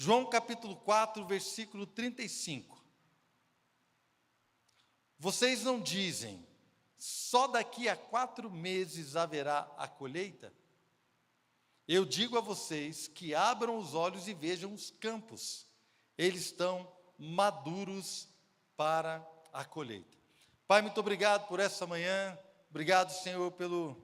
João capítulo 4, versículo 35. Vocês não dizem, só daqui a 4 meses haverá a colheita? Eu digo a vocês que abram os olhos e vejam os campos. Eles estão maduros para a colheita. Pai, muito obrigado por essa manhã. Obrigado, Senhor, pelo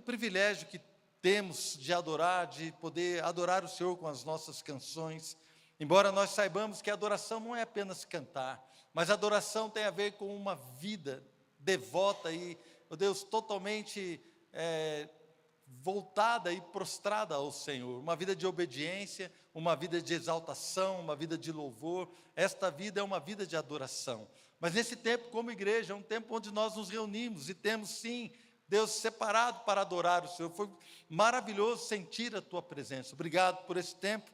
privilégio que temos de adorar, de poder adorar o Senhor com as nossas canções. Embora nós saibamos que a adoração não é apenas cantar, mas a adoração tem a ver com uma vida devota e, meu Deus, totalmente voltada e prostrada ao Senhor. Uma vida de obediência, uma vida de exaltação, uma vida de louvor. Esta vida é uma vida de adoração. Mas nesse tempo, como igreja, é um tempo onde nós nos reunimos e temos, sim, Deus separado para adorar o Senhor. Foi maravilhoso sentir a Tua presença. Obrigado por esse tempo.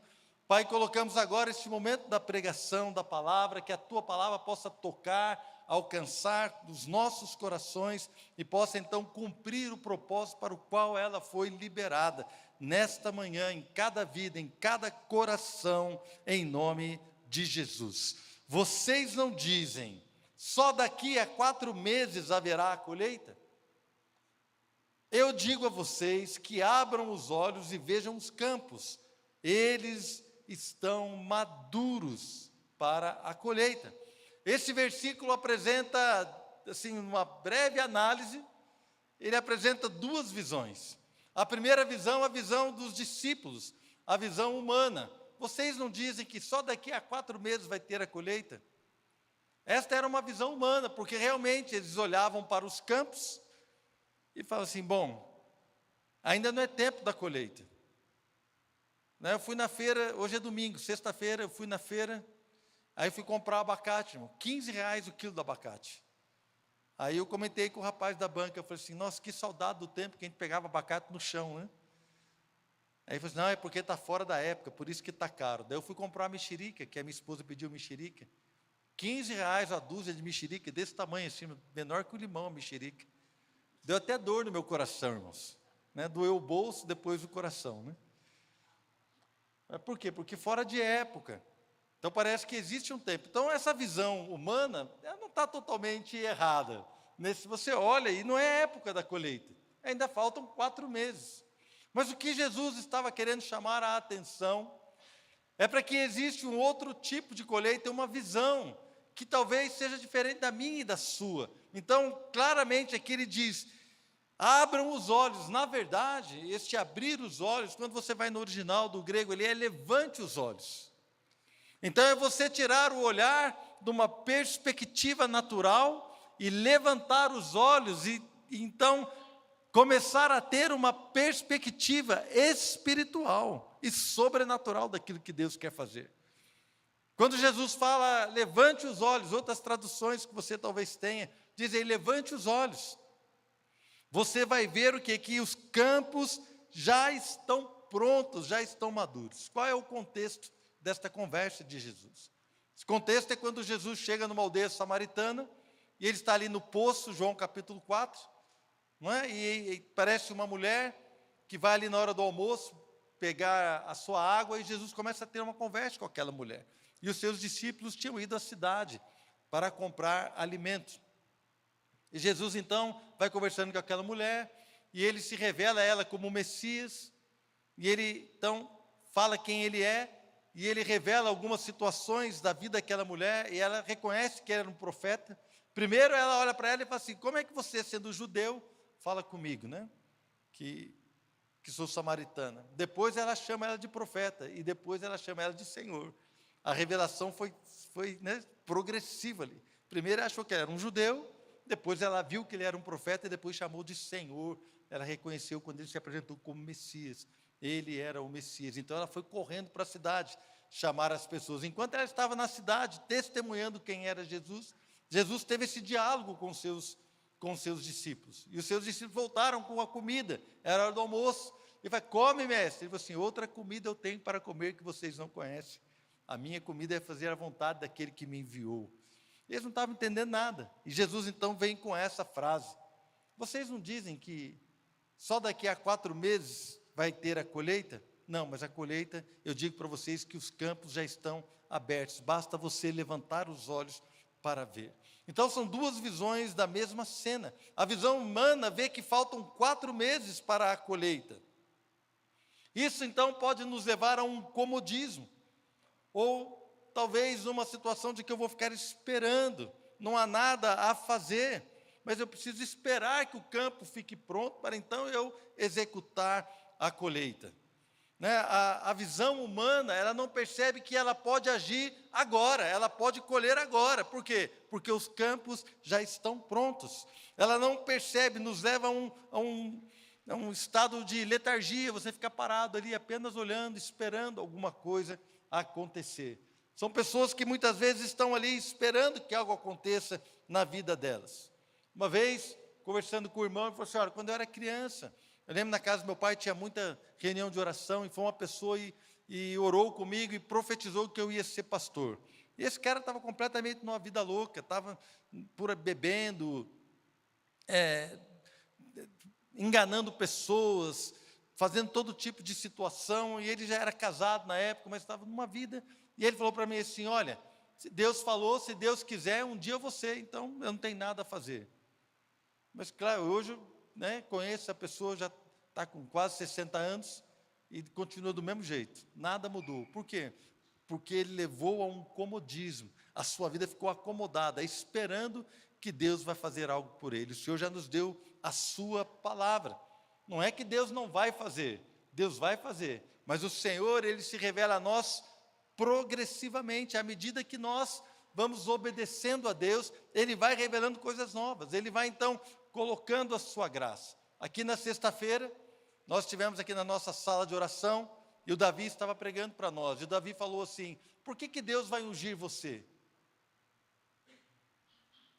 Pai, colocamos agora este momento da pregação da palavra, que a Tua palavra possa tocar, alcançar os nossos corações e possa então cumprir o propósito para o qual ela foi liberada, nesta manhã, em cada vida, em cada coração, em nome de Jesus. Vocês não dizem, só daqui a 4 meses haverá a colheita? Eu digo a vocês que abram os olhos e vejam os campos, eles estão maduros para a colheita. Esse versículo apresenta, assim, uma breve análise, ele apresenta 2 visões. A primeira visão, a visão dos discípulos, a visão humana. Vocês não dizem que só daqui a 4 meses vai ter a colheita? Esta era uma visão humana, porque realmente eles olhavam para os campos e falavam assim, bom, ainda não é tempo da colheita. Eu fui na feira, hoje é domingo, sexta-feira eu fui na feira, aí eu fui comprar abacate, irmão, R$15 o quilo do abacate. Aí eu comentei com o rapaz da banca, eu falei assim, nossa, que saudade do tempo que a gente pegava abacate no chão, né? Aí ele falou assim, não, é porque está fora da época, por isso que está caro. Daí eu fui comprar uma mexerica, que a minha esposa pediu mexerica, R$15 a dúzia de mexerica, desse tamanho assim, menor que o limão a mexerica. Deu até dor no meu coração, irmãos. Doeu o bolso, depois o coração, né? Mas por quê? Porque fora de época. Então parece que existe um tempo. Então essa visão humana, ela não está totalmente errada. Se você olha e não é época da colheita. Ainda faltam 4 meses. Mas o que Jesus estava querendo chamar a atenção é para que existe um outro tipo de colheita, uma visão que talvez seja diferente da minha e da sua. Então, claramente aqui ele diz, abram os olhos. Na verdade, este abrir os olhos, quando você vai no original do grego, ele é levante os olhos. Então é você tirar o olhar de uma perspectiva natural e levantar os olhos e então começar a ter uma perspectiva espiritual e sobrenatural daquilo que Deus quer fazer. Quando Jesus fala, levante os olhos, outras traduções que você talvez tenha, dizem, levante os olhos. Você vai ver o quê? Que os campos já estão prontos, já estão maduros. Qual é o contexto desta conversa de Jesus? Esse contexto é quando Jesus chega numa aldeia samaritana, e ele está ali no poço, João capítulo 4, não é? E parece uma mulher que vai ali na hora do almoço, pegar a sua água, e Jesus começa a ter uma conversa com aquela mulher. E os seus discípulos tinham ido à cidade para comprar alimento. E Jesus, então, vai conversando com aquela mulher, e ele se revela a ela como o Messias, e ele, então, fala quem ele é, e ele revela algumas situações da vida daquela mulher, e ela reconhece que ele era um profeta. Primeiro, ela olha para ela e fala assim, como é que você, sendo judeu, fala comigo, né? Que sou samaritana. Depois ela chama ela de profeta, e depois ela chama ela de Senhor. A revelação foi progressiva ali. Primeiro ela achou que ele era um judeu, depois ela viu que ele era um profeta, e depois chamou de Senhor. Ela reconheceu quando ele se apresentou como Messias. Ele era o Messias. Então ela foi correndo para a cidade, chamar as pessoas. Enquanto ela estava na cidade, testemunhando quem era Jesus, Jesus teve esse diálogo com seus discípulos. E os seus discípulos voltaram com a comida, era hora do almoço. Ele falou, come, mestre. Ele falou assim, outra comida eu tenho para comer que vocês não conhecem. A minha comida é fazer a vontade daquele que me enviou. Eles não estavam entendendo nada. E Jesus então vem com essa frase. Vocês não dizem que só daqui a 4 meses vai ter a colheita? Não, mas a colheita, eu digo para vocês que os campos já estão abertos, basta você levantar os olhos para ver. Então são duas visões da mesma cena. A visão humana vê que faltam 4 meses para a colheita. Isso então pode nos levar a um comodismo, ou talvez uma situação de que eu vou ficar esperando, não há nada a fazer, mas eu preciso esperar que o campo fique pronto para então eu executar a colheita. Né? A visão humana, ela não percebe que ela pode agir agora, ela pode colher agora. Por quê? Porque os campos já estão prontos. Ela não percebe, nos leva a um estado de letargia, você fica parado ali apenas olhando, esperando alguma coisa acontecer. São pessoas que muitas vezes estão ali esperando que algo aconteça na vida delas. Uma vez, conversando com o irmão, ele falou assim: olha, quando eu era criança, eu lembro na casa do meu pai tinha muita reunião de oração, e foi uma pessoa e orou comigo e profetizou que eu ia ser pastor. E esse cara estava completamente numa vida louca, estava bebendo, enganando pessoas, fazendo todo tipo de situação, e ele já era casado na época, mas estava numa vida, e ele falou para mim assim: olha, se Deus falou, se Deus quiser, um dia eu vou ser, então eu não tenho nada a fazer. Mas claro, hoje, conheço a pessoa, já está com quase 60 anos, e continua do mesmo jeito, nada mudou. Por quê? Porque ele levou a um comodismo, a sua vida ficou acomodada, esperando que Deus vai fazer algo por ele. O Senhor já nos deu a sua palavra. Não é que Deus não vai fazer, Deus vai fazer, mas o Senhor, Ele se revela a nós progressivamente, à medida que nós vamos obedecendo a Deus, Ele vai revelando coisas novas, Ele vai então colocando a sua graça. Aqui na sexta-feira, nós estivemos aqui na nossa sala de oração, e o Davi estava pregando para nós, e o Davi falou assim: por que Deus vai ungir você?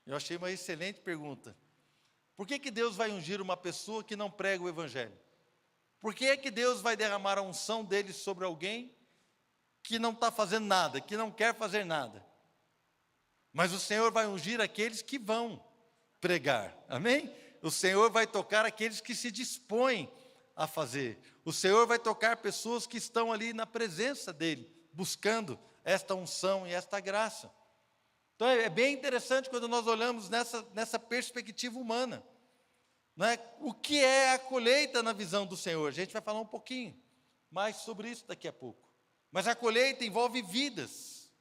Eu achei uma excelente pergunta. Por que Deus vai ungir uma pessoa que não prega o Evangelho? Por que é que Deus vai derramar a unção dele sobre alguém que não está fazendo nada, que não quer fazer nada? Mas o Senhor vai ungir aqueles que vão pregar, amém? O Senhor vai tocar aqueles que se dispõem a fazer. O Senhor vai tocar pessoas que estão ali na presença dEle, buscando esta unção e esta graça. Então é bem interessante quando nós olhamos nessa perspectiva humana. O que é a colheita na visão do Senhor? A gente vai falar um pouquinho mais sobre isso daqui a pouco. Mas a colheita envolve vidas.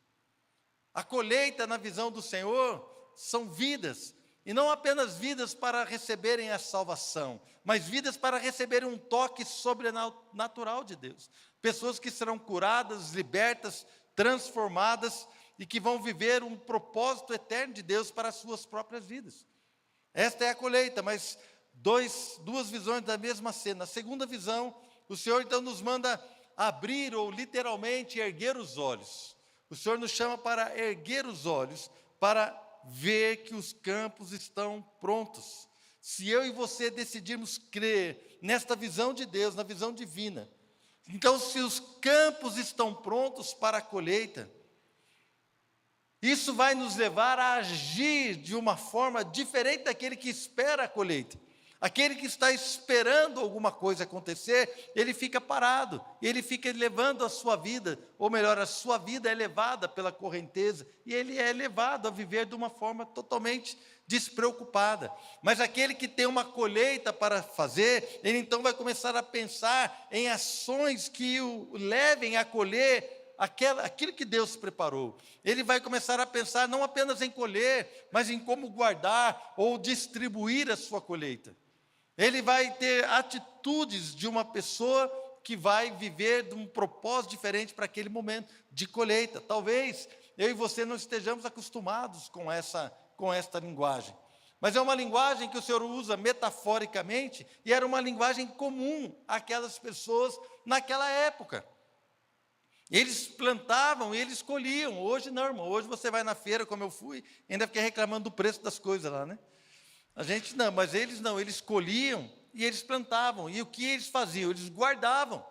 A colheita na visão do Senhor são vidas. E não apenas vidas para receberem a salvação, mas vidas para receberem um toque sobrenatural de Deus. Pessoas que serão curadas, libertas, transformadas e que vão viver um propósito eterno de Deus para as suas próprias vidas. Esta é a colheita, mas duas visões da mesma cena. A segunda visão, o Senhor então nos manda abrir ou literalmente erguer os olhos. O Senhor nos chama para erguer os olhos, para ver que os campos estão prontos. Se eu e você decidirmos crer nesta visão de Deus, na visão divina, então se os campos estão prontos para a colheita, isso vai nos levar a agir de uma forma diferente daquele que espera a colheita. Aquele que está esperando alguma coisa acontecer, ele fica parado, ele fica levando a sua vida, ou melhor, a sua vida é levada pela correnteza, e ele é levado a viver de uma forma totalmente despreocupada. Mas aquele que tem uma colheita para fazer, ele então vai começar a pensar em ações que o levem a colher aquilo que Deus preparou. Ele vai começar a pensar não apenas em colher, mas em como guardar ou distribuir a sua colheita. Ele vai ter atitudes de uma pessoa que vai viver de um propósito diferente para aquele momento de colheita. Talvez eu e você não estejamos acostumados com esta linguagem. Mas é uma linguagem que o Senhor usa metaforicamente, e era uma linguagem comum àquelas pessoas naquela época. Eles plantavam e eles colhiam. Hoje não, irmão. Hoje você vai na feira, como eu fui, ainda fiquei reclamando do preço das coisas lá, né? A gente não, mas eles não, eles colhiam e eles plantavam. E o que eles faziam? Eles guardavam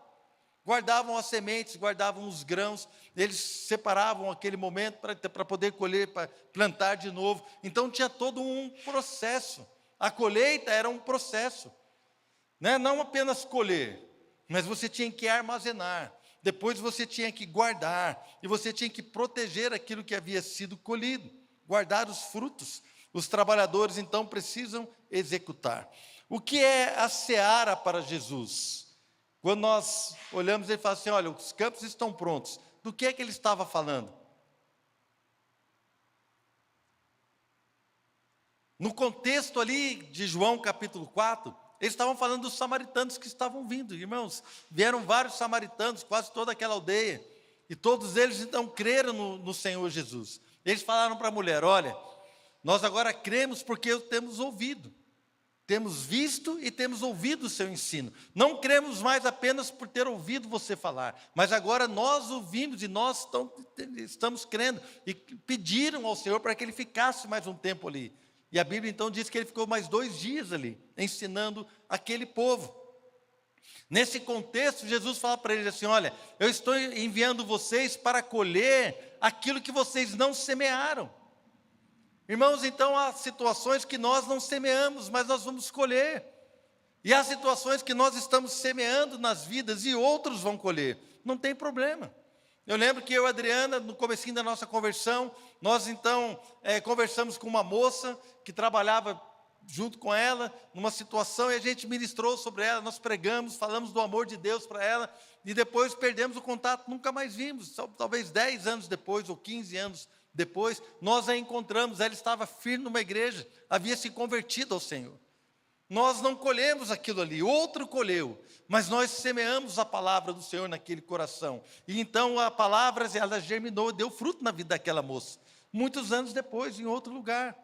as sementes, guardavam os grãos, eles separavam aquele momento para poder colher, para plantar de novo. Então tinha todo um processo. A colheita era um processo, né? Não apenas colher, mas você tinha que armazenar. Depois você tinha que guardar, e você tinha que proteger aquilo que havia sido colhido, guardar os frutos. Os trabalhadores, então, precisam executar. O que é a seara para Jesus? Quando nós olhamos, ele fala assim, olha, os campos estão prontos. Do que é que ele estava falando? No contexto ali de João capítulo 4, eles estavam falando dos samaritanos que estavam vindo, irmãos. Vieram vários samaritanos, quase toda aquela aldeia. E todos eles então creram no Senhor Jesus. Eles falaram para a mulher, olha, nós agora cremos porque temos ouvido. Temos visto e temos ouvido o seu ensino. Não cremos mais apenas por ter ouvido você falar, mas agora nós ouvimos e nós estamos crendo. E pediram ao Senhor para que ele ficasse mais um tempo ali. E a Bíblia então diz que ele ficou mais 2 dias ali, ensinando aquele povo. Nesse contexto, Jesus fala para eles assim, olha, eu estou enviando vocês para colher aquilo que vocês não semearam. Irmãos, então há situações que nós não semeamos, mas nós vamos colher. E há situações que nós estamos semeando nas vidas e outros vão colher. Não tem problema. Eu lembro que eu e a Adriana, no comecinho da nossa conversão, nós então conversamos com uma moça que trabalhava junto com ela, numa situação, e a gente ministrou sobre ela, nós pregamos, falamos do amor de Deus para ela, e depois perdemos o contato, nunca mais vimos, talvez 10 anos depois, ou 15 anos depois, nós a encontramos, ela estava firme numa igreja, havia se convertido ao Senhor. Nós não colhemos aquilo ali, outro colheu, mas nós semeamos a palavra do Senhor naquele coração. E então a palavra, ela germinou, deu fruto na vida daquela moça. Muitos anos depois, em outro lugar.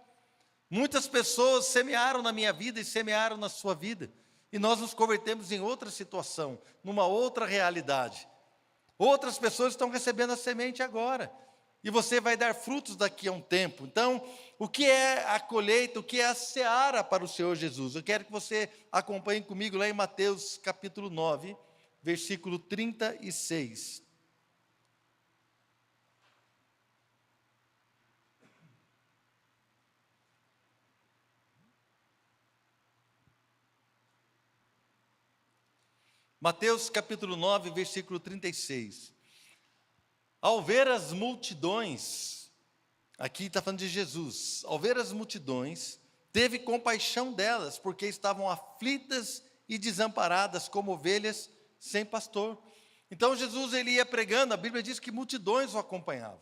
Muitas pessoas semearam na minha vida e semearam na sua vida. E nós nos convertemos em outra situação, numa outra realidade. Outras pessoas estão recebendo a semente agora. E você vai dar frutos daqui a um tempo. Então, o que é a colheita, o que é a seara para o Senhor Jesus? Eu quero que você acompanhe comigo lá em Mateus capítulo 9, versículo 36. Mateus capítulo 9, versículo 36. Ao ver as multidões, aqui está falando de Jesus, ao ver as multidões, teve compaixão delas, porque estavam aflitas e desamparadas como ovelhas sem pastor. Então Jesus, ele ia pregando, a Bíblia diz que multidões o acompanhavam.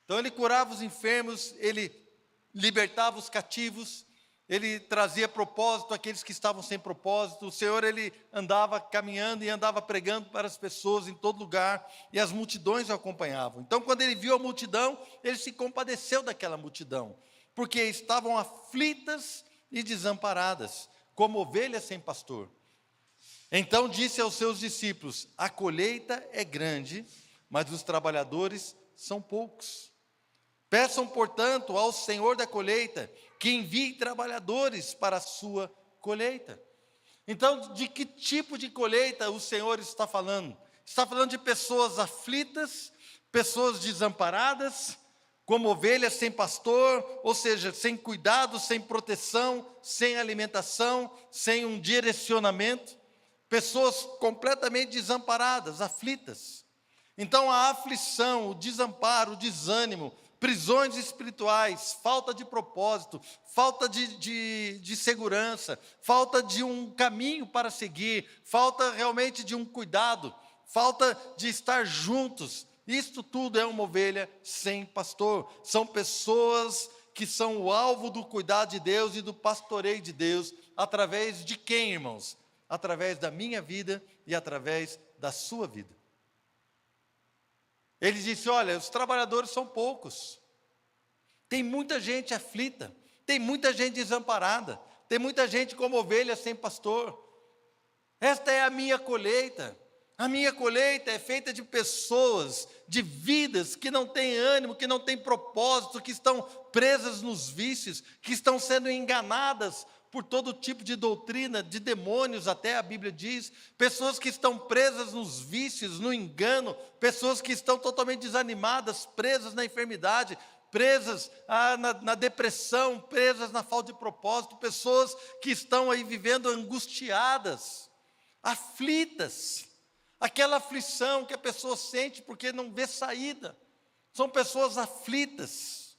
Então ele curava os enfermos, ele libertava os cativos, ele trazia propósito àqueles que estavam sem propósito. O Senhor, ele andava caminhando e andava pregando para as pessoas em todo lugar, e as multidões o acompanhavam. Então, quando ele viu a multidão, ele se compadeceu daquela multidão, porque estavam aflitas e desamparadas, como ovelhas sem pastor. Então disse aos seus discípulos: a colheita é grande, mas os trabalhadores são poucos. Peçam, portanto, ao Senhor da colheita que envie trabalhadores para a sua colheita. Então, de que tipo de colheita o Senhor está falando? Está falando de pessoas aflitas, pessoas desamparadas, como ovelhas sem pastor, ou seja, sem cuidado, sem proteção, sem alimentação, sem um direcionamento. Pessoas completamente desamparadas, aflitas. Então, a aflição, o desamparo, o desânimo, prisões espirituais, falta de propósito, falta de segurança, falta de um caminho para seguir, falta realmente de um cuidado, falta de estar juntos. Isto tudo é uma ovelha sem pastor. São pessoas que são o alvo do cuidado de Deus e do pastoreio de Deus, através de quem, irmãos? Através da minha vida e através da sua vida. Ele disse, olha, os trabalhadores são poucos, tem muita gente aflita, tem muita gente desamparada, tem muita gente como ovelha sem pastor. Esta é a minha colheita é feita de pessoas, de vidas que não têm ânimo, que não têm propósito, que estão presas nos vícios, que estão sendo enganadas por todo tipo de doutrina, de demônios, até a Bíblia diz, pessoas que estão presas nos vícios, no engano, pessoas que estão totalmente desanimadas, presas na enfermidade, presas na depressão, presas na falta de propósito, pessoas que estão aí vivendo angustiadas. aflitas. Aquela aflição que a pessoa sente porque não vê saída. São pessoas aflitas,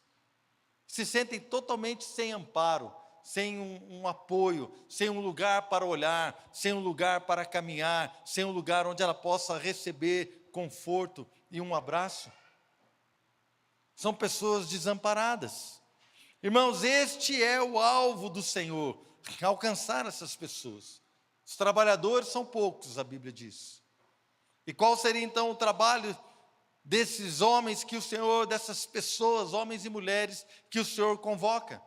se sentem totalmente sem amparo, sem um apoio, sem um lugar para olhar, sem um lugar para caminhar, sem um lugar onde ela possa receber conforto e um abraço. São pessoas desamparadas. Irmãos, este é o alvo do Senhor, alcançar essas pessoas. Os trabalhadores são poucos, a Bíblia diz. E qual seria então o trabalho desses homens que o Senhor, dessas pessoas, homens e mulheres, que o Senhor convoca?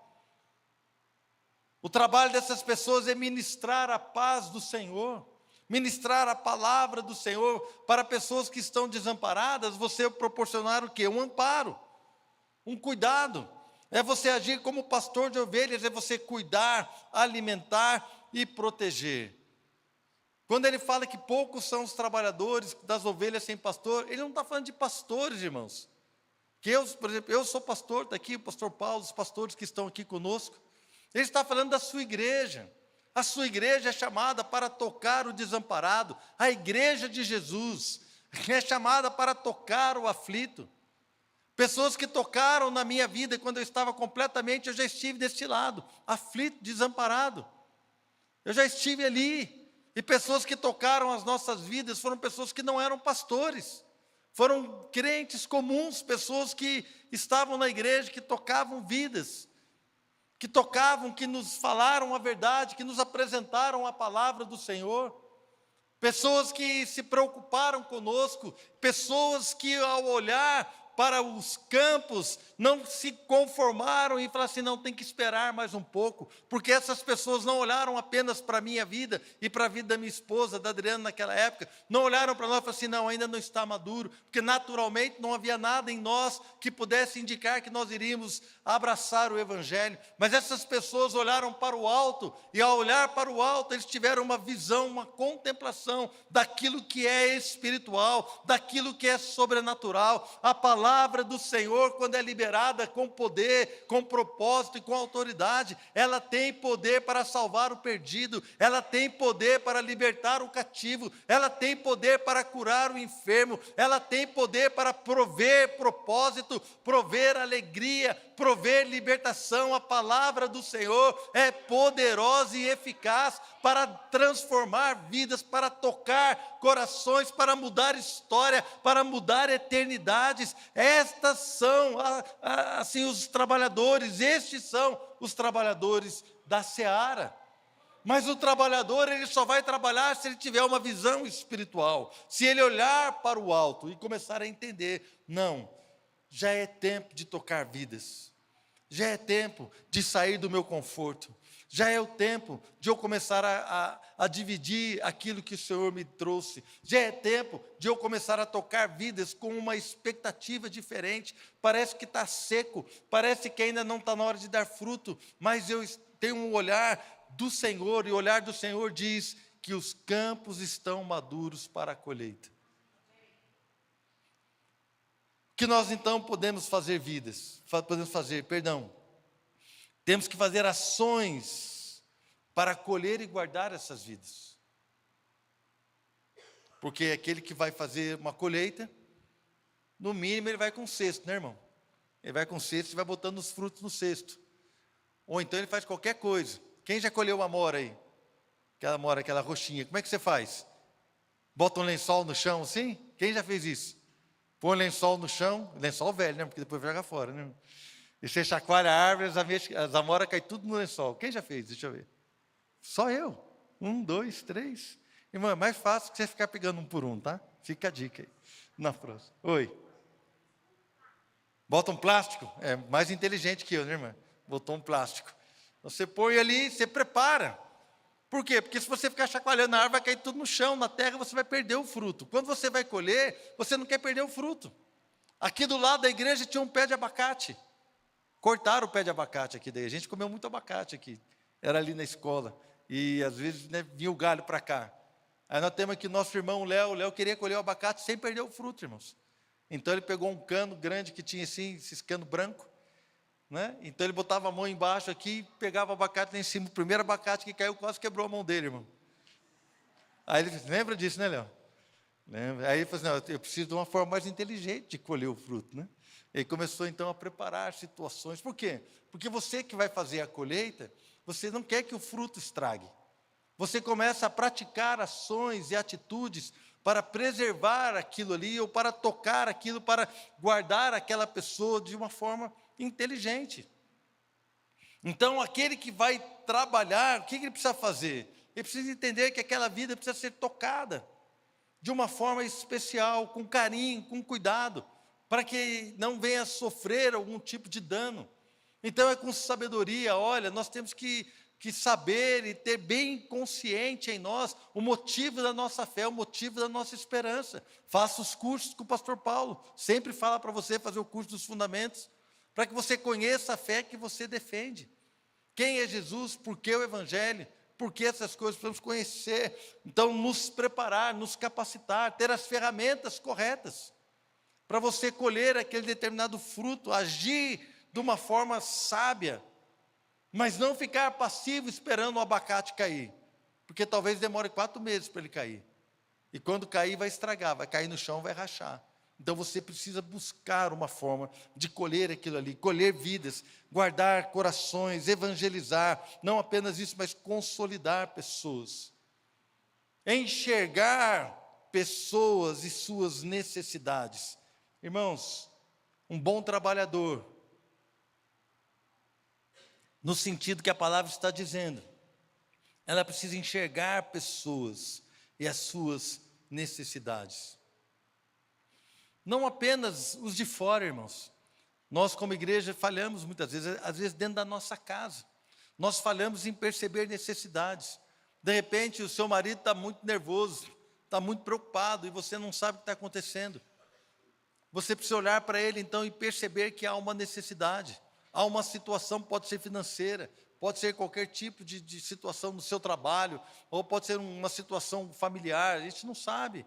O trabalho dessas pessoas é ministrar a paz do Senhor, ministrar a palavra do Senhor para pessoas que estão desamparadas. Você proporcionar o quê? Um amparo, um cuidado. É você agir como pastor de ovelhas, é você cuidar, alimentar e proteger. Quando ele fala que poucos são os trabalhadores das ovelhas sem pastor, ele não está falando de pastores, irmãos. Que eu, por exemplo, eu sou pastor, está aqui o pastor Paulo, os pastores que estão aqui conosco. Ele está falando da sua igreja. A sua igreja é chamada para tocar o desamparado. A igreja de Jesus é chamada para tocar o aflito. Pessoas que tocaram na minha vida quando eu estava completamente, eu já estive deste lado, aflito, desamparado. Eu já estive ali. E pessoas que tocaram as nossas vidas foram pessoas que não eram pastores, foram crentes comuns, pessoas que estavam na igreja, que tocavam vidas, que tocavam, que nos falaram a verdade, que nos apresentaram a palavra do Senhor, pessoas que se preocuparam conosco, pessoas que ao olhar para os campos, não se conformaram e falaram assim, não, tem que esperar mais um pouco, porque essas pessoas não olharam apenas para a minha vida e para a vida da minha esposa, da Adriana naquela época, não olharam para nós e falaram assim, não, ainda não está maduro, porque naturalmente não havia nada em nós que pudesse indicar que nós iríamos abraçar o Evangelho, mas essas pessoas olharam para o alto, e ao olhar para o alto, eles tiveram uma visão, uma contemplação daquilo que é espiritual, daquilo que é sobrenatural. A palavra do Senhor, quando é liberada com poder, com propósito e com autoridade, ela tem poder para salvar o perdido, ela tem poder para libertar o cativo, ela tem poder para curar o enfermo, ela tem poder para prover propósito, prover alegria, prover libertação. A palavra do Senhor é poderosa e eficaz para transformar vidas, para tocar corações, para mudar história, para mudar eternidades. Estas são assim os trabalhadores, estes são os trabalhadores da seara. Mas o trabalhador, ele só vai trabalhar se ele tiver uma visão espiritual, se ele olhar para o alto e começar a entender, não, já é tempo de tocar vidas, já é tempo de sair do meu conforto, já é o tempo de eu começar a dividir aquilo que o Senhor me trouxe, já é tempo de eu começar a tocar vidas com uma expectativa diferente. Parece que está seco, parece que ainda não está na hora de dar fruto, mas eu tenho um olhar do Senhor, e o olhar do Senhor diz que os campos estão maduros para a colheita. O que nós então podemos fazer temos que fazer ações para colher e guardar essas vidas. Porque aquele que vai fazer uma colheita, no mínimo ele vai com cesto, né, irmão? Ele vai com cesto e vai botando os frutos no cesto. Ou então ele faz qualquer coisa. Quem já colheu uma amora aí? Aquela amora, aquela roxinha. Como é que você faz? Bota um lençol no chão assim? Quem já fez isso? Põe um lençol no chão, lençol velho, né? Porque depois joga fora, né? E você chacoalha a árvore, as amoras caem tudo no lençol. Quem já fez? Deixa eu ver. Só eu. 1, 2, 3. Irmão, é mais fácil que você ficar pegando um por um, tá? Fica a dica aí. Na próxima. Oi. Bota um plástico. É mais inteligente que eu, né, irmã? Botou um plástico. Você põe ali, você prepara. Por quê? Porque se você ficar chacoalhando a árvore, vai cair tudo no chão, na terra, você vai perder o fruto. Quando você vai colher, você não quer perder o fruto. Aqui do lado da igreja tinha um pé de abacate. Cortaram o pé de abacate aqui daí. A gente comeu muito abacate aqui. Era ali na escola. E às vezes, né, vinha o galho para cá. Aí nós temos aqui nosso irmão Léo. O Léo queria colher o abacate sem perder o fruto, irmãos. Então ele pegou um cano grande que tinha assim, esse cano branco, né? Então ele botava a mão embaixo aqui, pegava o abacate lá em cima. O primeiro abacate que caiu quase quebrou a mão dele, irmão. Aí ele disse, lembra disso, né, Léo? Lembra? Aí ele falou assim, não, eu preciso de uma forma mais inteligente de colher o fruto, né? Ele começou então a preparar situações. Por quê? Porque você que vai fazer a colheita, você não quer que o fruto estrague. Você começa a praticar ações e atitudes para preservar aquilo ali, ou para tocar aquilo, para guardar aquela pessoa de uma forma inteligente. Então, aquele que vai trabalhar, o que ele precisa fazer? Ele precisa entender que aquela vida precisa ser tocada de uma forma especial, com carinho, com cuidado, para que não venha sofrer algum tipo de dano. Então, é com sabedoria, olha, nós temos que saber e ter bem consciente em nós o motivo da nossa fé, o motivo da nossa esperança. Faça os cursos com o pastor Paulo, sempre fala para você fazer o curso dos fundamentos, para que você conheça a fé que você defende. Quem é Jesus? Por que o Evangelho? Por que essas coisas? Precisamos conhecer. Então, nos preparar, nos capacitar, ter as ferramentas corretas, para você colher aquele determinado fruto, agir de uma forma sábia, mas não ficar passivo esperando o abacate cair, porque talvez demore 4 meses para ele cair, e quando cair vai estragar, vai cair no chão, vai rachar. Então você precisa buscar uma forma de colher aquilo ali, colher vidas, guardar corações, evangelizar, não apenas isso, mas consolidar pessoas, enxergar pessoas e suas necessidades. Irmãos, um bom trabalhador, no sentido que a palavra está dizendo, ela precisa enxergar pessoas e as suas necessidades. Não apenas os de fora, irmãos. Nós, como igreja, falhamos muitas vezes, às vezes dentro da nossa casa. Nós falhamos em perceber necessidades. De repente, o seu marido está muito nervoso, está muito preocupado, e você não sabe o que está acontecendo. Você precisa olhar para ele, então, e perceber que há uma necessidade. Há uma situação, pode ser financeira, pode ser qualquer tipo de situação no seu trabalho, ou pode ser uma situação familiar, a gente não sabe.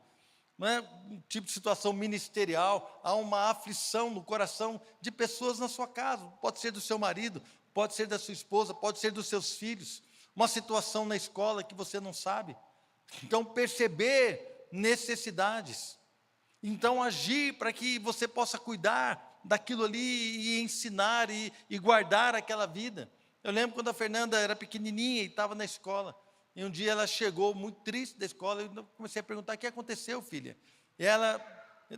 Não é um tipo de situação ministerial, há uma aflição no coração de pessoas na sua casa, pode ser do seu marido, pode ser da sua esposa, pode ser dos seus filhos, uma situação na escola que você não sabe. Então, perceber necessidades, então agir para que você possa cuidar daquilo ali e ensinar e guardar aquela vida. Eu lembro quando a Fernanda era pequenininha e estava na escola, e um dia ela chegou muito triste da escola, e eu comecei a perguntar, o que aconteceu, filha? E ela,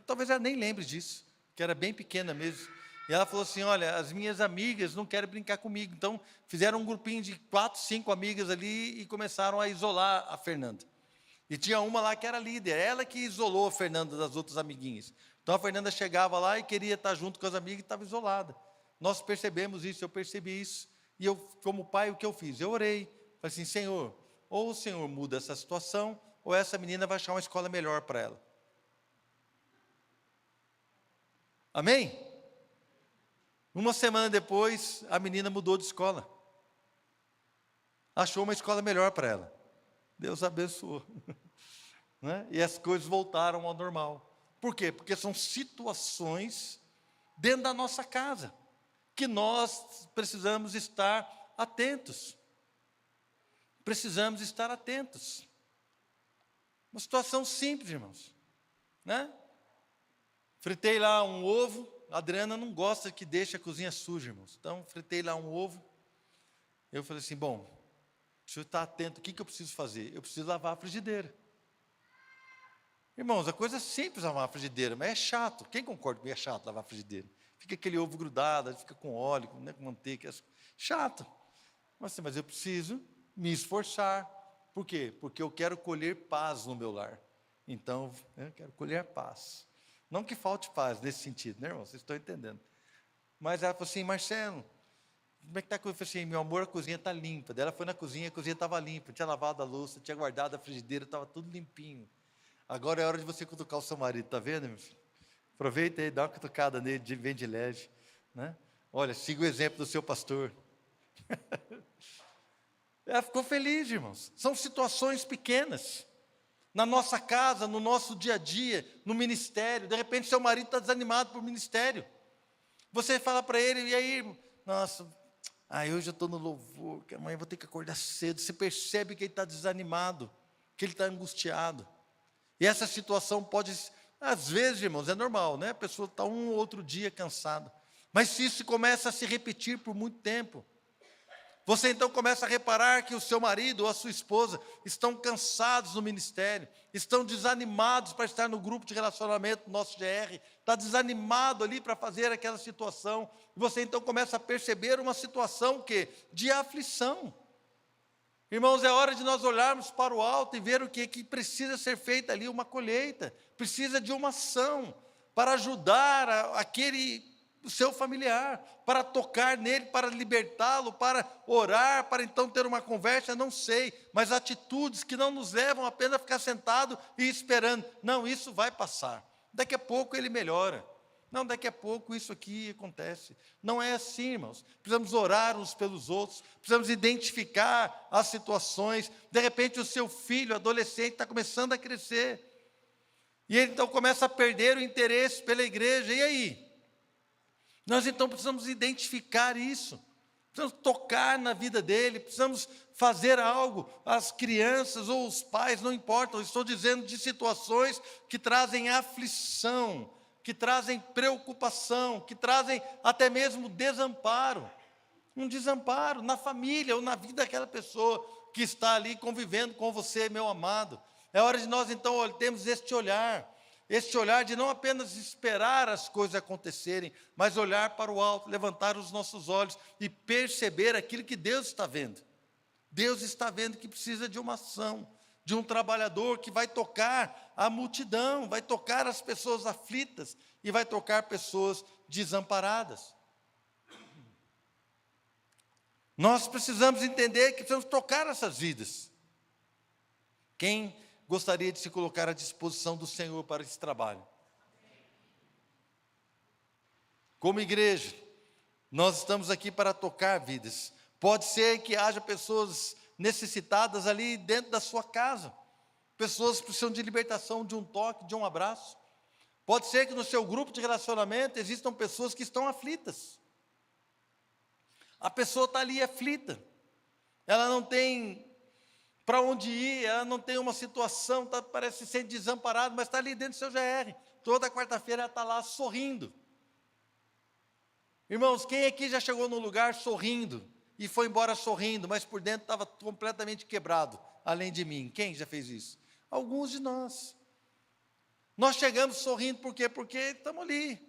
talvez ela nem lembre disso, que era bem pequena mesmo. E ela falou assim, olha, as minhas amigas não querem brincar comigo. Então, fizeram um grupinho de 4, 5 amigas ali e começaram a isolar a Fernanda. E tinha uma lá que era líder, ela que isolou a Fernanda das outras amiguinhas. Então, a Fernanda chegava lá e queria estar junto com as amigas e estava isolada. Nós percebemos isso, eu percebi isso. E eu, como pai, o que eu fiz? Eu orei, falei assim, Senhor, ou o Senhor muda essa situação, ou essa menina vai achar uma escola melhor para ela. Amém? Uma semana depois, a menina mudou de escola. Achou uma escola melhor para ela. Deus abençoou. Né? E as coisas voltaram ao normal. Por quê? Porque são situações dentro da nossa casa, que nós precisamos estar atentos. Precisamos estar atentos. Uma situação simples, irmãos. Né? Fritei lá um ovo. A Adriana não gosta que deixe a cozinha suja, irmãos. Então, fritei lá um ovo. Eu falei assim, bom, deixa eu estar atento. O que eu preciso fazer? Eu preciso lavar a frigideira. Irmãos, a coisa é simples lavar a frigideira, mas é chato. Quem concorda que é chato lavar a frigideira? Fica aquele ovo grudado, fica com óleo, né, com manteiga. É chato. Mas eu preciso me esforçar. Por quê? Porque eu quero colher paz no meu lar. Então, eu quero colher paz. Não que falte paz nesse sentido, né, irmão? Vocês estão entendendo. Mas ela falou assim, Marcelo, como é que está a coisa? Eu falei assim, meu amor, a cozinha está limpa. Daí ela foi na cozinha, a cozinha estava limpa. Tinha lavado a louça, tinha guardado a frigideira, estava tudo limpinho. Agora é hora de você cutucar o seu marido, está vendo, meu filho? Aproveita aí, dá uma cutucada nele, bem de leve. Né? Olha, siga o exemplo do seu pastor. Ela ficou feliz, irmãos. São situações pequenas. Na nossa casa, no nosso dia a dia, no ministério. De repente, seu marido está desanimado por ministério. Você fala para ele, e aí, nossa, hoje eu estou no louvor, que amanhã eu vou ter que acordar cedo. Você percebe que ele está desanimado. que ele está angustiado. E essa situação pode, às vezes, irmãos, é normal, né? A pessoa está um ou outro dia cansada. Mas se isso começa a se repetir por muito tempo, você então começa a reparar que o seu marido ou a sua esposa estão cansados no ministério, estão desanimados para estar no grupo de relacionamento do nosso GR, está desanimado ali para fazer aquela situação. E você então começa a perceber uma situação de aflição. Irmãos, é hora de nós olharmos para o alto e ver o que precisa ser feito ali, uma colheita, precisa de uma ação para ajudar o seu familiar, para tocar nele, para libertá-lo, para orar, para então ter uma conversa, não sei, mas atitudes que não nos levam apenas a ficar sentado e esperando. Não, isso vai passar. Daqui a pouco ele melhora. Não, daqui a pouco isso aqui acontece. Não é assim, irmãos. Precisamos orar uns pelos outros, precisamos identificar as situações. De repente o seu filho, adolescente, está começando a crescer. E ele então começa a perder o interesse pela igreja. E aí? Nós então precisamos identificar isso. Precisamos tocar na vida dele, precisamos fazer algo. As crianças ou os pais, não importa, eu estou dizendo de situações que trazem aflição, que trazem preocupação, que trazem até mesmo desamparo. Um desamparo na família ou na vida daquela pessoa que está ali convivendo com você, meu amado. É hora de nós então termos este olhar de não apenas esperar as coisas acontecerem, mas olhar para o alto, levantar os nossos olhos e perceber aquilo que Deus está vendo. Deus está vendo que precisa de uma ação, de um trabalhador que vai tocar a multidão, vai tocar as pessoas aflitas e vai tocar pessoas desamparadas. Nós precisamos entender que precisamos tocar essas vidas. Quem gostaria de se colocar à disposição do Senhor para esse trabalho? Como igreja, nós estamos aqui para tocar vidas. Pode ser que haja pessoas necessitadas ali dentro da sua casa, pessoas que precisam de libertação, de um toque, de um abraço. Pode ser que no seu grupo de relacionamento existam pessoas que estão aflitas. A pessoa está ali aflita, ela não tem para onde ir, ela não tem uma situação, parece ser desamparada, mas está ali dentro do seu GR. Toda quarta-feira ela está lá sorrindo. Irmãos, quem aqui já chegou num lugar sorrindo e foi embora sorrindo, mas por dentro estava completamente quebrado, além de mim? Quem já fez isso? Alguns de nós. Nós chegamos sorrindo, por quê? Porque estamos ali.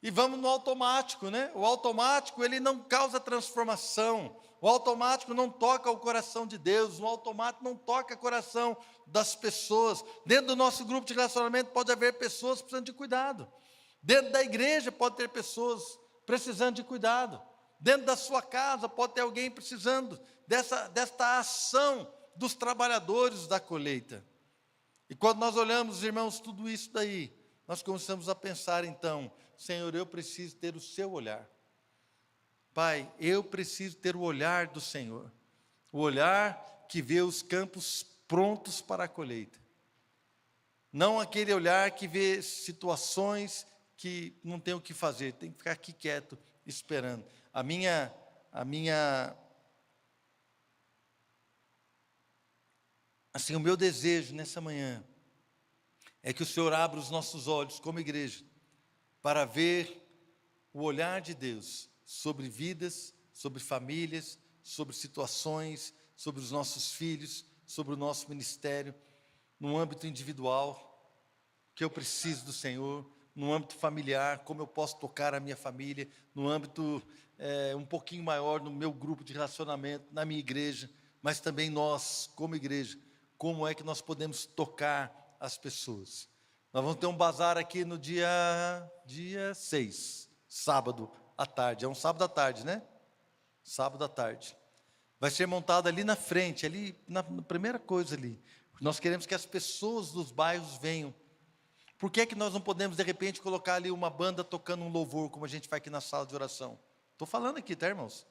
E vamos no automático, né? O automático, ele não causa transformação. O automático não toca o coração de Deus. O automático não toca o coração das pessoas. Dentro do nosso grupo de relacionamento pode haver pessoas precisando de cuidado. Dentro da igreja pode ter pessoas precisando de cuidado. Dentro da sua casa pode ter alguém precisando desta ação dos trabalhadores da colheita. E quando nós olhamos, irmãos, tudo isso daí, nós começamos a pensar então, Senhor, eu preciso ter o seu olhar. Pai, eu preciso ter o olhar do Senhor. O olhar que vê os campos prontos para a colheita. Não aquele olhar que vê situações que não tem o que fazer, tem que ficar aqui quieto, esperando. Assim, o meu desejo nessa manhã é que o Senhor abra os nossos olhos como igreja para ver o olhar de Deus sobre vidas, sobre famílias, sobre situações, sobre os nossos filhos, sobre o nosso ministério, no âmbito individual, que eu preciso do Senhor, no âmbito familiar, como eu posso tocar a minha família, no âmbito um pouquinho maior, no meu grupo de relacionamento, na minha igreja, mas também nós, como igreja, como é que nós podemos tocar as pessoas. Nós vamos ter um bazar aqui no dia 6, sábado à tarde. É um sábado à tarde, né? Sábado à tarde. Vai ser montado ali na frente, ali na primeira coisa ali. Nós queremos que as pessoas dos bairros venham. Por que é que nós não podemos, de repente, colocar ali uma banda tocando um louvor, como a gente faz aqui na sala de oração? Estou falando aqui, tá, irmãos?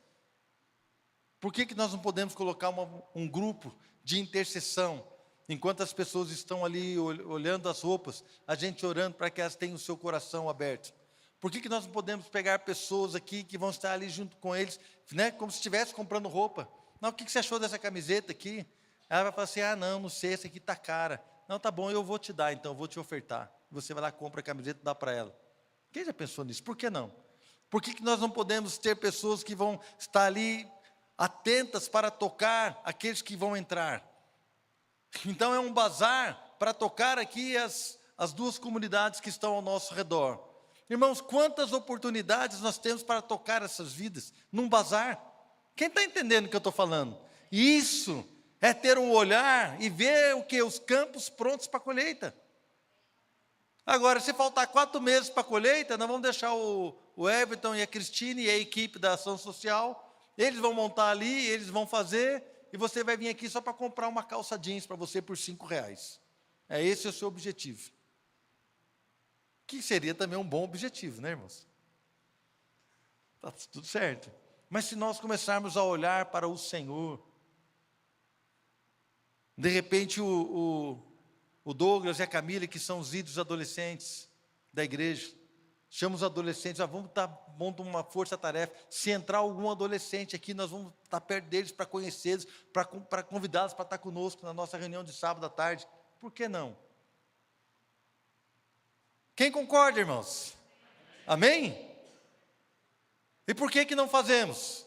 Por que nós não podemos colocar um grupo de intercessão? Enquanto as pessoas estão ali olhando as roupas, a gente orando para que elas tenham o seu coração aberto. Por que nós não podemos pegar pessoas aqui que vão estar ali junto com eles, né, como se estivesse comprando roupa? Não, o que você achou dessa camiseta aqui? Ela vai falar assim, não sei, essa aqui está cara. Não, tá bom, eu vou te dar, então, eu vou te ofertar. Você vai lá, compra a camiseta e dá para ela. Quem já pensou nisso? Por que não? Por que nós não podemos ter pessoas que vão estar ali atentas para tocar aqueles que vão entrar? Então é um bazar para tocar aqui as duas comunidades que estão ao nosso redor. Irmãos, quantas oportunidades nós temos para tocar essas vidas num bazar? Quem está entendendo o que eu estou falando? Isso é ter um olhar e ver o que? Os campos prontos para a colheita. Agora, se faltar 4 meses para a colheita, nós vamos deixar o Everton e a Cristine e a equipe da ação social, eles vão montar ali, eles vão fazer, e você vai vir aqui só para comprar uma calça jeans para você por R$5. Esse o seu objetivo. Que seria também um bom objetivo, né, irmãos? Está tudo certo. Mas se nós começarmos a olhar para o Senhor, de repente o Douglas e a Camila, que são os ídolos adolescentes da igreja, chama os adolescentes, vamos montar uma força-tarefa, se entrar algum adolescente aqui, nós vamos estar perto deles para conhecê-los, para convidá-los para estar conosco na nossa reunião de sábado à tarde. Por que não? Quem concorda, irmãos? Amém? E por que não fazemos?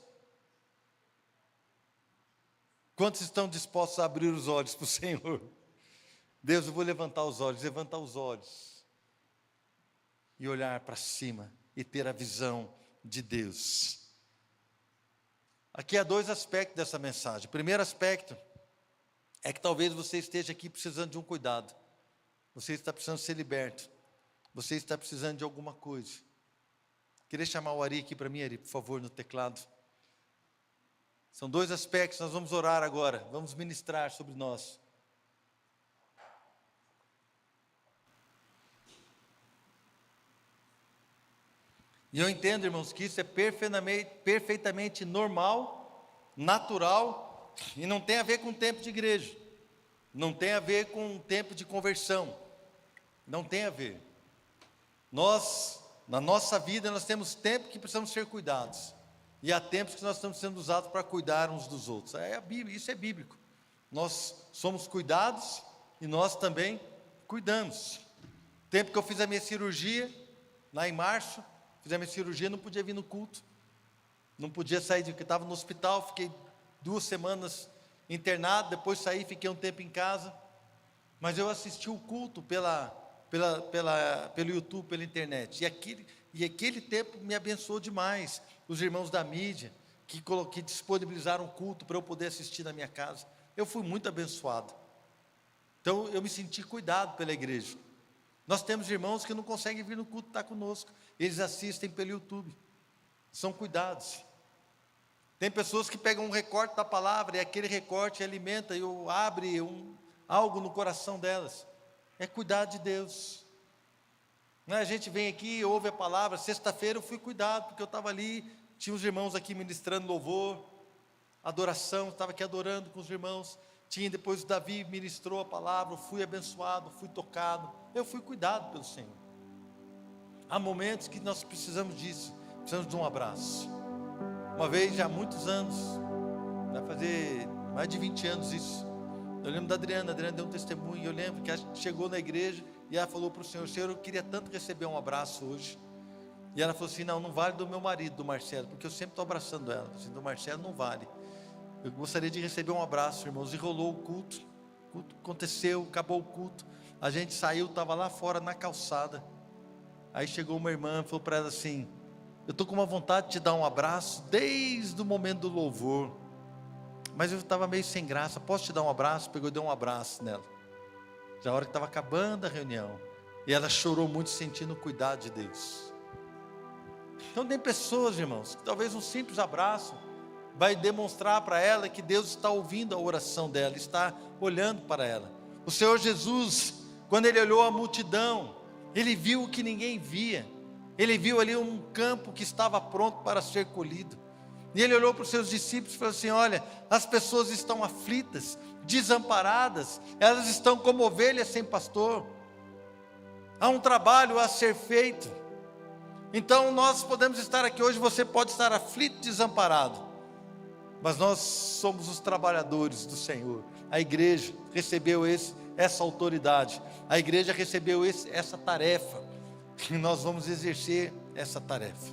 Quantos estão dispostos a abrir os olhos para o Senhor? Deus, eu vou levantar os olhos, levantar os olhos e olhar para cima e ter a visão de Deus. Aqui há 2 aspectos dessa mensagem. O primeiro aspecto é que talvez você esteja aqui precisando de um cuidado. Você está precisando ser liberto. Você está precisando de alguma coisa. Queria chamar o Ari aqui para mim, Ari, por favor, no teclado. São 2 aspectos, nós vamos orar agora, vamos ministrar sobre nós. E eu entendo, irmãos, que isso é perfeitamente normal, natural, e não tem a ver com o tempo de igreja, não tem a ver com o tempo de conversão, não tem a ver. Nós, na nossa vida, nós temos tempo que precisamos ser cuidados, e há tempos que nós estamos sendo usados para cuidar uns dos outros. A Bíblia, isso é bíblico. Nós somos cuidados e nós também cuidamos. O tempo que eu fiz a minha cirurgia, lá em março, fiz a minha cirurgia, não podia vir no culto, não podia sair, porque estava no hospital, fiquei 2 semanas internado, depois saí, fiquei um tempo em casa, mas eu assisti o culto pelo YouTube, pela internet, e aquele tempo me abençoou demais. Os irmãos da mídia, que disponibilizaram o culto para eu poder assistir na minha casa, eu fui muito abençoado. Então eu me senti cuidado pela igreja. Nós temos irmãos que não conseguem vir no culto estar conosco, eles assistem pelo YouTube, são cuidados. Tem pessoas que pegam um recorte da palavra, e aquele recorte alimenta e abre algo no coração delas. É cuidado de Deus. A gente vem aqui, ouve a palavra. Sexta-feira eu fui cuidado, porque eu estava ali, tinha os irmãos aqui ministrando louvor, adoração, estava aqui adorando com os irmãos. Depois o Davi ministrou a palavra, eu fui abençoado, fui tocado, eu fui cuidado pelo Senhor. Há momentos que nós precisamos disso, precisamos de um abraço. Uma vez, já há muitos anos, vai fazer mais de 20 anos isso, eu lembro da Adriana deu um testemunho, e eu lembro que ela chegou na igreja, e ela falou para o Senhor, eu queria tanto receber um abraço hoje, e ela falou assim, não vale do meu marido, do Marcelo, porque eu sempre estou abraçando ela, assim, do Marcelo não vale, eu gostaria de receber um abraço, irmãos. E rolou o culto aconteceu, acabou o culto, a gente saiu, estava lá fora na calçada, aí chegou uma irmã, falou para ela assim, eu estou com uma vontade de te dar um abraço, desde o momento do louvor, mas eu estava meio sem graça, posso te dar um abraço? Pegou e deu um abraço nela, já a hora que estava acabando a reunião, e ela chorou muito, sentindo o cuidado de Deus. Então tem pessoas, irmãos, que talvez um simples abraço vai demonstrar para ela que Deus está ouvindo a oração dela, está olhando para ela. O Senhor Jesus, quando Ele olhou a multidão, Ele viu o que ninguém via, Ele viu ali um campo que estava pronto para ser colhido, e Ele olhou para os seus discípulos e falou assim, olha, as pessoas estão aflitas, desamparadas, elas estão como ovelhas sem pastor, há um trabalho a ser feito. Então nós podemos estar aqui hoje, você pode estar aflito, desamparado, mas nós somos os trabalhadores do Senhor. A igreja recebeu essa autoridade, a igreja recebeu essa tarefa, e nós vamos exercer essa tarefa.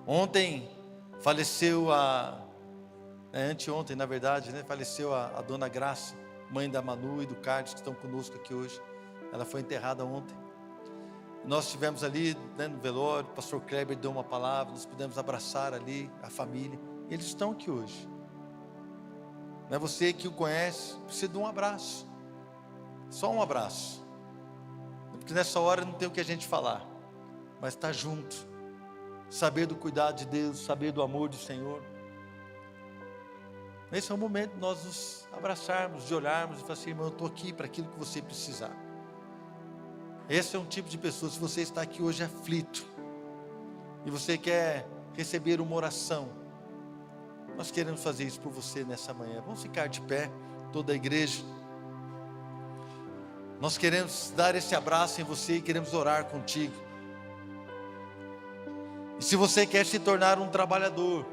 Ontem faleceu anteontem na verdade, né? Faleceu a dona Graça, mãe da Manu e do Carlos, que estão conosco aqui hoje. Ela foi enterrada ontem. Nós estivemos ali, né, no velório, o pastor Kleber deu uma palavra, nós pudemos abraçar ali a família, e eles estão aqui hoje. Não é você que o conhece, precisa de um abraço, só um abraço, porque nessa hora não tem o que a gente falar, mas estar junto, saber do cuidado de Deus, saber do amor do Senhor. Esse é o momento de nós nos abraçarmos, de olharmos e falar assim: irmão, eu estou aqui para aquilo que você precisar. Esse é um tipo de pessoa. Se você está aqui hoje aflito e você quer receber uma oração, nós queremos fazer isso por você nessa manhã. Vamos ficar de pé, toda a igreja. Nós queremos dar esse abraço em você e queremos orar contigo. E se você quer se tornar um trabalhador,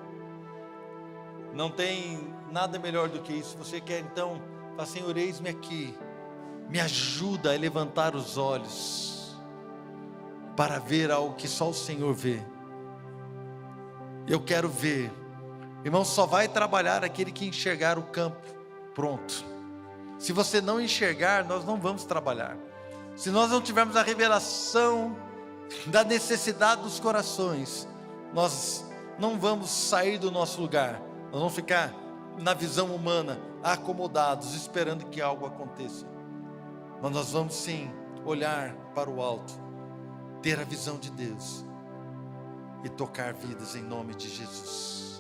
não tem nada melhor do que isso. Você quer então falar: Senhor, eis-me aqui, me ajuda a levantar os olhos para ver algo que só o Senhor vê. Eu quero ver. Irmão, só vai trabalhar aquele que enxergar o campo pronto. Se você não enxergar, nós não vamos trabalhar. Se nós não tivermos a revelação da necessidade dos corações, nós não vamos sair do nosso lugar. Nós vamos ficar na visão humana, acomodados, esperando que algo aconteça. Mas nós vamos sim olhar para o alto, ter a visão de Deus e tocar vidas em nome de Jesus.